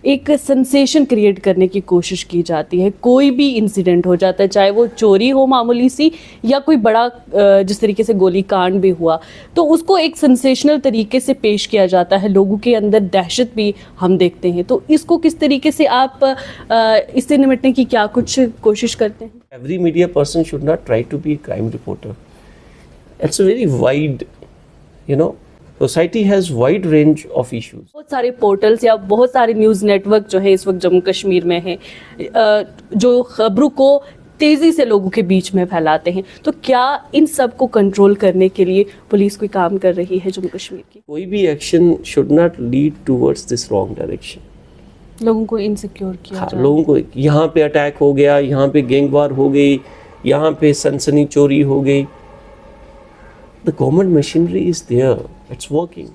एक sensation create करने की कोशिश की जाती है। कोई भी इंसिडेंट हो जाता है, चाहे वो चोरी हो मामूली सी या कोई बड़ा जिस तरीके से गोली कांड भी हुआ, तो उसको एक सेंसेशनल तरीके से पेश किया जाता है, लोगों के अंदर दहशत भी हम देखते हैं। तो इसको किस तरीके से आप इससे निपटने की क्या कुछ कोशिश करते हैं? Every media person should not try to be a crime reporter. It's a very wide, society has wide range of issues. बहुत सारे पोर्टल्स या बहुत सारे न्यूज़ नेटवर्क जो है इस वक्त जम्मू कश्मीर में हैं, जो खबरों को तेज़ी से लोगों के बीच में फैलाते हैं। तो क्या इन सब को कंट्रोल करने के लिए पुलिस कोई काम कर रही है जम्मू कश्मीर की? कोई भी action should not lead towards this wrong direction. लोगों को इनसिक्योर किया हाँ, जाए। लोगों को यहाँ पे अटैक हो गया, यहाँ पे गैंगवार हो गई, यहाँ पे सनसनी चोरी हो गई। The government machinery is there, it's working.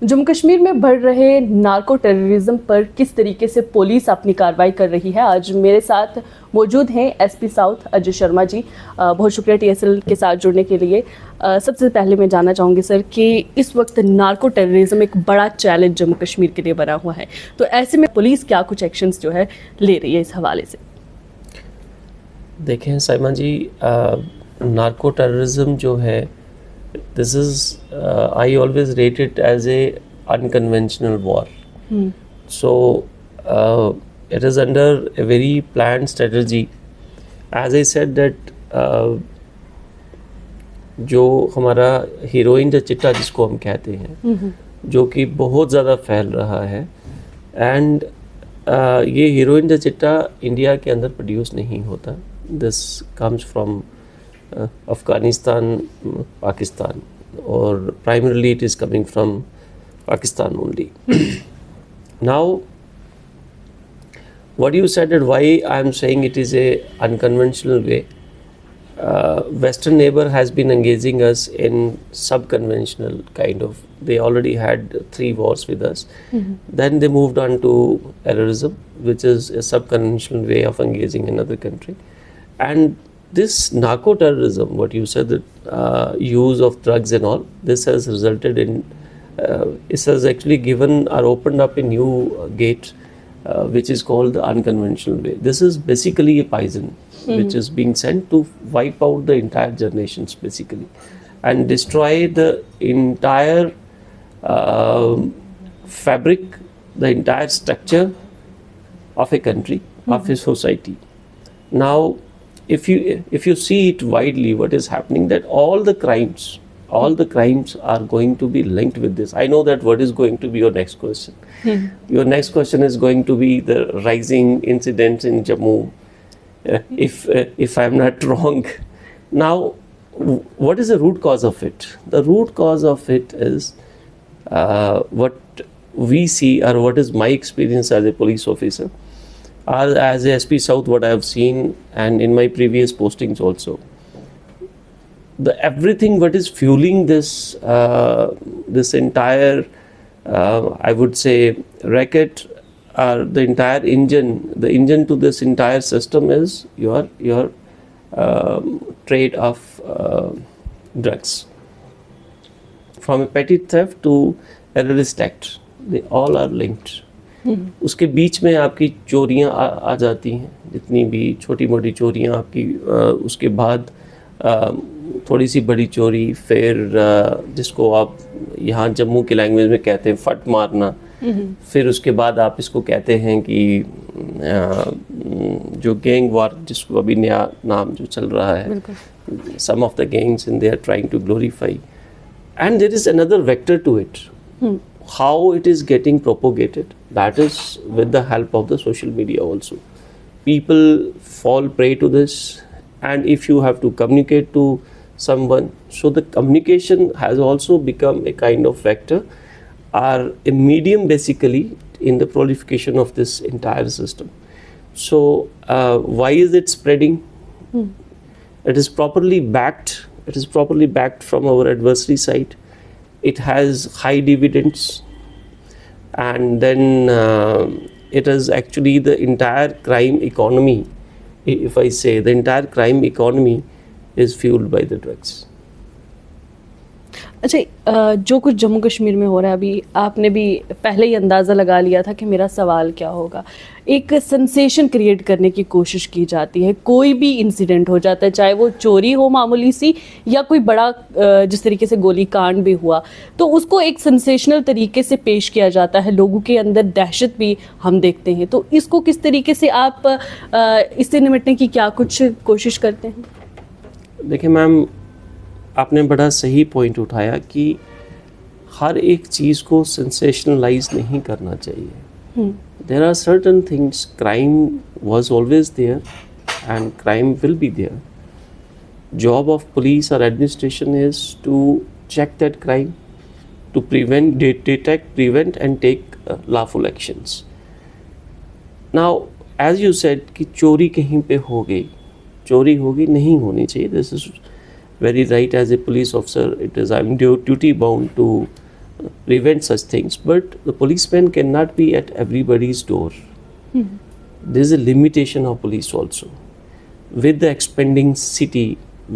Jammu Kashmir में बढ़ रहे नार्को टेररिज्म पर किस तरीके से पुलिस अपनी कार्रवाई कर रही है? आज मेरे साथ मौजूद हैं एसपी साउथ अजय शर्मा जी। बहुत शुक्रिया टीएसएल के साथ जुड़ने के लिए। सबसे पहले मैं जानना चाहूँगी सर कि इस वक्त नार्को टेररिज्म एक बड़ा चैलेंज जम्मू कश्मीर के लिए बना हुआ है, तो ऐसे में पुलिस क्या कुछ एक्शंस जो है ले रही है इस हवाले से? देखें साइमा जी, नार्को टेररिज्म जो है, this is I always rate it as a unconventional war. So it is under a very planned strategy. As I said that जो हमारा हीरोइन या चिट्टा जिसको हम कहते हैं, जो कि बहुत ज़्यादा फैल रहा है, एंड ये हीरोइन या चिट्टा इंडिया के अंदर प्रोड्यूस नहीं होता. This comes from Afghanistan, Pakistan, or primarily it is coming from Pakistan only. Now, what you said that why I am saying it is a unconventional way. Western neighbor has been engaging us in sub-conventional kind of. They already had 3 wars with us. Then they moved on to terrorism, which is a sub-conventional way of engaging another country. And this narco terrorism, what you said, that use of drugs and all, this has resulted in, it has actually given or opened up a new gate, which is called the unconventional way. This is basically a poison which is being sent to wipe out the entire generations basically, and destroy the entire fabric, the entire structure of a country, of a society. Now, if you see it widely, what is happening, that all the crimes are going to be linked with this. I know that what is going to be your next question. Your next question is going to be the rising incidents in Jammu, if I'm not wrong. Now, what is the root cause of it? The root cause of it is what we see, or what is my experience as a police officer, or as a SP South, what I have seen, and in my previous postings also, everything what is fueling this this entire I would say racket, or the entire the engine to this entire system is your trade of drugs, from a petty theft to terrorist act. They all are linked. उसके बीच में आपकी चोरियां आ जाती हैं, जितनी भी छोटी मोटी चोरियां आपकी, उसके बाद थोड़ी सी बड़ी चोरी, फिर जिसको आप यहाँ जम्मू की लैंग्वेज में कहते हैं फट मारना, फिर उसके बाद आप इसको कहते हैं कि जो गैंग वार, जिसको अभी नया नाम जो चल रहा है, some of the gangs in they are trying to glorify, and there is another vector to it. How it is getting propagated, that is with the help of the social media also. People fall prey to this, and if you have to communicate to someone, so the communication has also become a kind of vector, or a medium basically in the proliferation of this entire system. So why is it spreading? It is properly backed. It is properly backed from our adversary side. It has high dividends, and then it is actually the entire crime economy. If I say the entire crime economy is fueled by the drugs. अच्छा, जो कुछ जम्मू कश्मीर में हो रहा है अभी, आपने भी पहले ही अंदाज़ा लगा लिया था कि मेरा सवाल क्या होगा। एक सेंसेशन क्रिएट करने की कोशिश की जाती है, कोई भी इंसिडेंट हो जाता है, चाहे वो चोरी हो मामूली सी या कोई बड़ा जिस तरीके से गोली कांड भी हुआ, तो उसको एक सेंसेशनल तरीके से पेश किया जाता है, लोगों के अंदर दहशत भी हम देखते हैं। तो इसको किस तरीके से आप इससे निपटने की क्या कुछ कोशिश करते हैं? देखिए मैम, आपने बड़ा सही पॉइंट उठाया कि हर एक चीज़ को सेंसेशनलाइज नहीं करना चाहिए। There are certain things, crime was always there and crime will be there. Job of police और administration is to check that crime, to prevent, detect, prevent and take lawful actions. Now as you said कि चोरी कहीं पे हो गई, चोरी होगी, नहीं होनी चाहिए। This is very right. As a police officer, it is I'm duty bound to prevent such things, but the policeman cannot be at everybody's door. There is a limitation of police also. With the expanding city,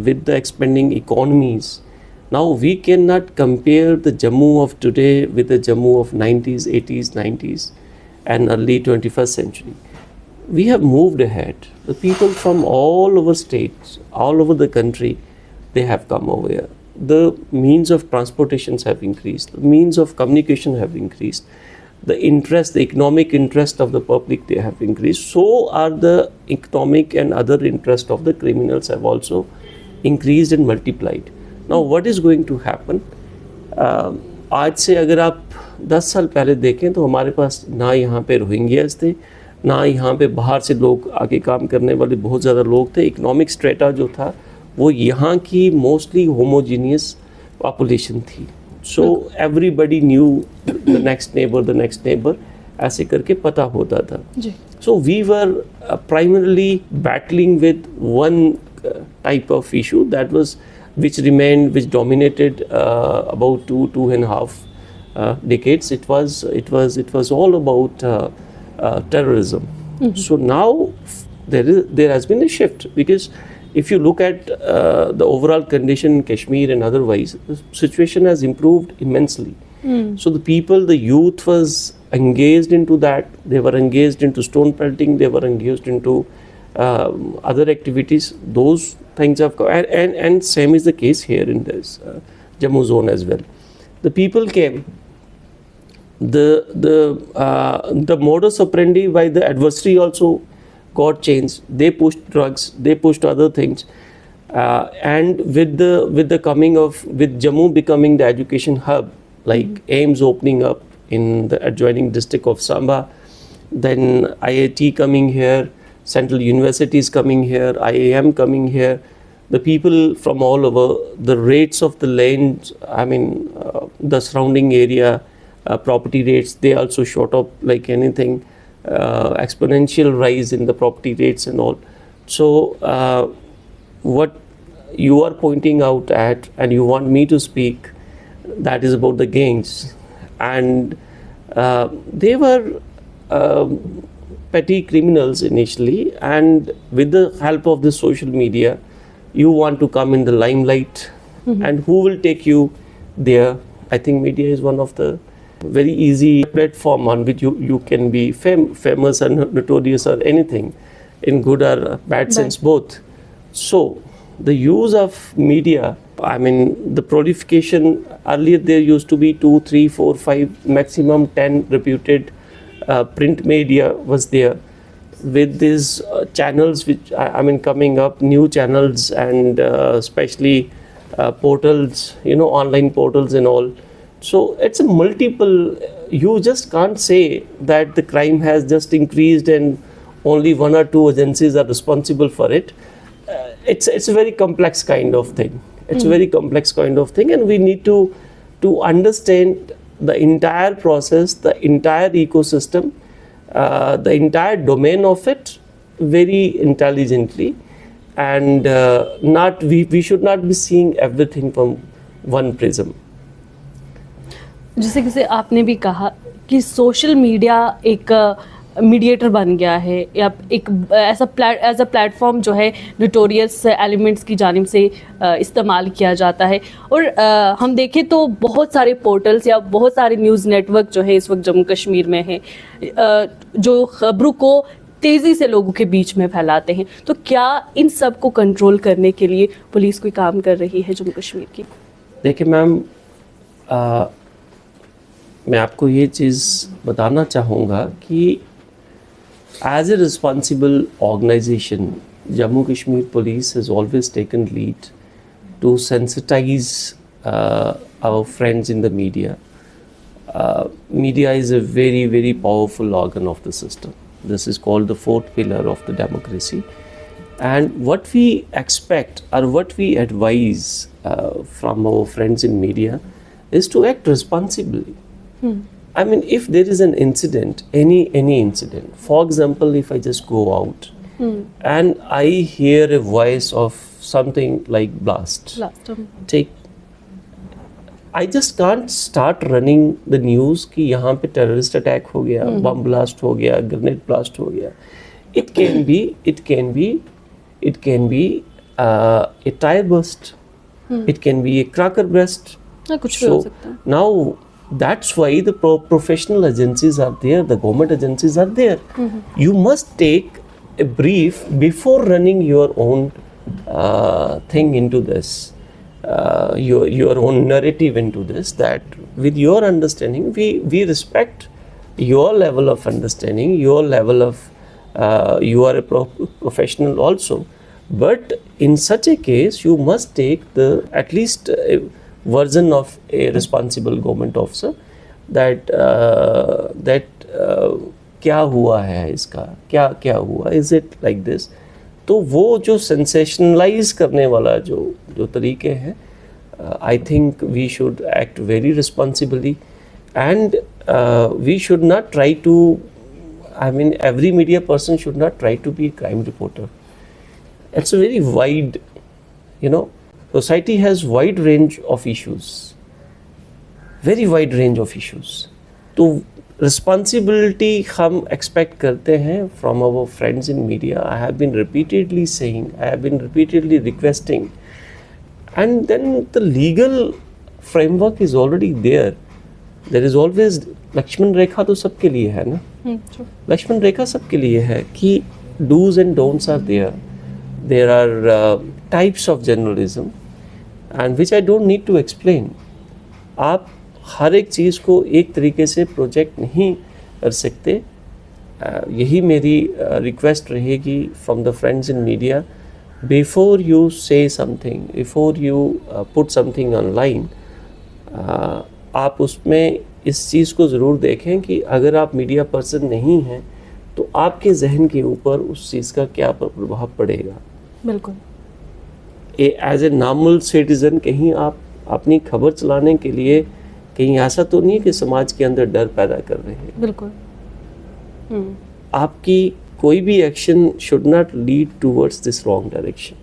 with the expanding economies, now we cannot compare the Jammu of today with the Jammu of 90s, 80s, 90s and early 21st century. We have moved ahead. The people from all over states, all over the country, they have come over here. The means of transportations have increased. The means of communication have increased. The interest, the economic interest of the public, they have increased. So are the economic and other interest of the criminals have also increased and multiplied. Now what is going to happen? आज से अगर आप 10 साल पहले देखें तो हमारे पास ना यहाँ पे रोहिंग्यास थे, ना यहाँ पे बाहर से लोग आके काम करने वाले बहुत ज़्यादा लोग थे। इकोनॉमिक स्ट्रेटा जो था वो यहाँ की मोस्टली होमोजीनियस पॉपुलेशन थी। So everybody knew the next neighbour, ऐसे करके पता होता था। So we were primarily battling with one type of issue that was which dominated about 2.5 decades. It was all about terrorism. So now there has been a shift, because if you look at the overall condition in Kashmir and otherwise, the situation has improved immensely. So the youth was engaged into that. They were engaged into stone pelting. They were engaged into other activities. Those things have come, and same is the case here in this Jammu zone as well. The people came. The modus operandi by the adversary also got changed. They pushed drugs, they pushed other things, and with Jammu becoming the education hub, like AIMS opening up in the adjoining district of Samba, then IIT coming here, Central Universities coming here, IAM coming here, the people from all over, the rates of the land, the surrounding area, property rates, they also shot up like anything. Exponential rise in the property rates and all. So what you are pointing out at, and you want me to speak, that is about the gangs, and they were petty criminals initially, and with the help of the social media, you want to come in the limelight, and who will take you there? I think media is one of the very easy platform on which you can be famous and notorious or anything, in good or bad sense, both. So the use of media, the proliferation, earlier there used to be 2, 3, 4, 5, maximum 10 reputed print media was there. With these channels which coming up, new channels, and especially portals, online portals and all. So it's a multiple, you just can't say that the crime has just increased and only 1 or 2 agencies are responsible for it. It's a very complex kind of thing. It's a very complex kind of thing, and we need to understand the entire process, the entire ecosystem, the entire domain of it very intelligently, and we should not be seeing everything from one prism. जैसे आपने भी कहा कि social media एक mediator बन गया है या एक एज अ प्लेटफॉर्म जो है नोटोरियस एलिमेंट्स की जानिब से इस्तेमाल किया जाता है। और हम देखें तो बहुत सारे पोर्टल्स या बहुत सारे न्यूज़ नेटवर्क जो है इस वक्त जम्मू कश्मीर में हैं, जो खबरों को तेज़ी से लोगों के बीच में फैलाते हैं। तो क्या इन सब को कंट्रोल करने के लिए पुलिस कोई काम कर रही है जम्मू कश्मीर की? देखिए मैम, मैं आपको ये चीज़ बताना चाहूँगा कि as a responsible organisation Jammu Kashmir police has always taken lead to sensitise our friends in the media. Media is a very, very powerful organ of the system. This is called the fourth pillar of the democracy. And what we expect or what we advise from our friends in media is to act responsibly. I mean, if there is an incident, any incident, for example, if I just go out and I hear a voice of something like blast, I just can't start running the news कि यहाँ पे terrorist attack हो गया, bomb blast हो गया, grenade blast हो गया. It can be a tire burst. It can be a cracker burst. कुछ भी हो सकता है. Now that's why the professional agencies are there, the government agencies are there. You must take a brief before running your own thing into this. Your own narrative into this, that with your understanding we respect your level of understanding, your level of you are a professional also, but in such a case you must take the at least a version of a responsible government officer that क्या हुआ है इसका, क्या हुआ, is it like this. तो वो जो sensationalise करने वाला जो तरीके हैं, I think we should act very responsibly and we should not try to, I mean every media person should not try to be crime reporter. It's a very wide, you know, society has wide range of issues, very wide range of issues. तो responsibility हम expect करते हैं from our friends in media. I have been repeatedly saying, I have been repeatedly requesting, and then the legal framework is already there. There is always Lakshman रेखा तो सबके लिए है ना, लक्ष्मण रेखा सबके लिए है कि do's and don'ts are there. There are types of journalism and which I don't need to explain. आप हर एक चीज़ को एक तरीके से प्रोजेक्ट नहीं कर सकते. यही मेरी रिक्वेस्ट रहेगी from the friends in media, before you से something, before you put something online, आप उसमें इस चीज़ को ज़रूर देखें कि अगर आप मीडिया पर्सन नहीं हैं तो आपके जहन के ऊपर उस चीज़ का क्या प्रभाव पड़ेगा. बिल्कुल. एज ए नॉर्मल सिटीजन कहीं आप अपनी खबर चलाने के लिए कहीं ऐसा तो नहीं है कि समाज के अंदर डर पैदा कर रहे हैं. बिल्कुल. आपकी कोई भी action should not lead towards this wrong direction.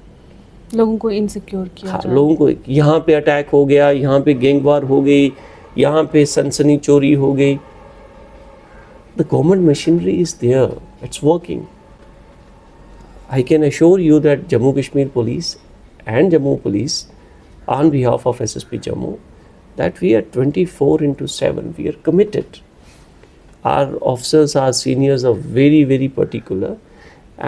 लोगों को इनसिक्योर किया हाँ, जाए. लोगों को यहाँ पे अटैक हो गया, यहाँ पे गैंगवार हो गई, यहाँ पे सनसनी चोरी हो गई. The government machinery is there, it's working. I can assure you that Jammu Kashmir Police and Jammu Police, on behalf of SSP Jammu, that we are 24/7. We are committed. Our officers, our seniors are very, very particular.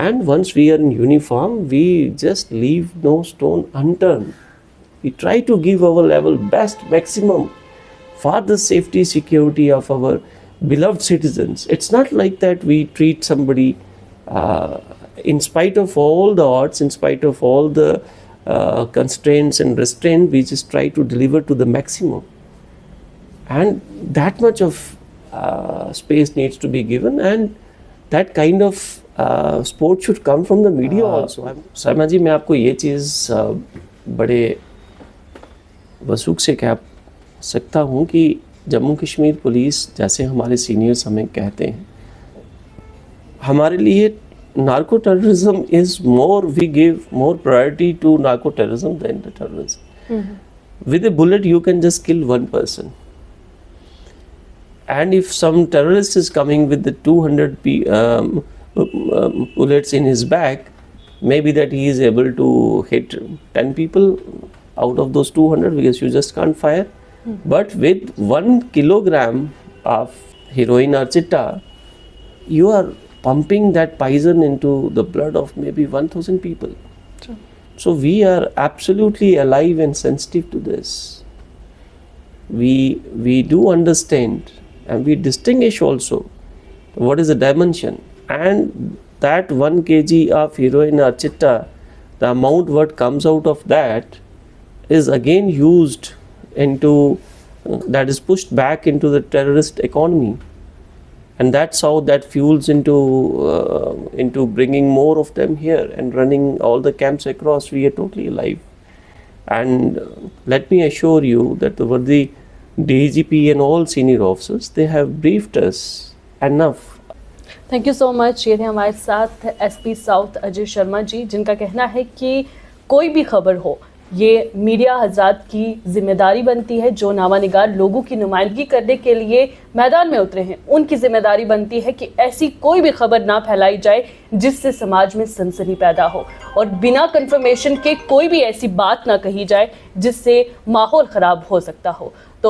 And once we are in uniform, we just leave no stone unturned. We try to give our level best, maximum for the safety, security of our beloved citizens. It's not like that we treat somebody in spite of all the odds, in spite of all the constraints and restraint, we just try to deliver to the maximum. And that much of space needs to be given, and that kind of support should come from the media also. Sharma ji, मैं आपको ये चीज़ बड़े वसूख से कह सकता हूँ कि Jammu Kashmir police, जैसे हमारे सीनियर्स हमें कहते हैं, हमारे लिए narco terrorism is more, we give more priority to narco terrorism than the terrorism. With a bullet you can just kill one person, And if some terrorist is coming with the 200 bullets in his back, maybe that he is able to hit 10 people out of those 200, because you just can't fire. But with 1 kilogram of heroin or chitta, you are pumping that poison into the blood of maybe 1,000 people. True. So we are absolutely alive and sensitive to this. We do understand, and we distinguish also what is the dimension, and that 1 kg of heroin or chitta, the amount what comes out of that is again used into that is pushed back into the terrorist economy, and that's how that fuels into bringing more of them here and running all the camps across. We are totally alive. And let me assure you that the DGP and all senior officers, they have briefed us enough. Thank you so much. ये थे हमारे साथ SP south Ajay Sharma ji, जिनका कहना है कि कोई भी खबर हो, ये मीडिया हजरात की जिम्मेदारी बनती है। जो नामानिगार लोगों की नुमाइंदगी करने के लिए मैदान में उतरे हैं, उनकी जिम्मेदारी बनती है कि ऐसी कोई भी खबर ना फैलाई जाए जिससे समाज में सनसनी पैदा हो, और बिना कंफर्मेशन के कोई भी ऐसी बात ना कही जाए जिससे माहौल ख़राब हो सकता हो। तो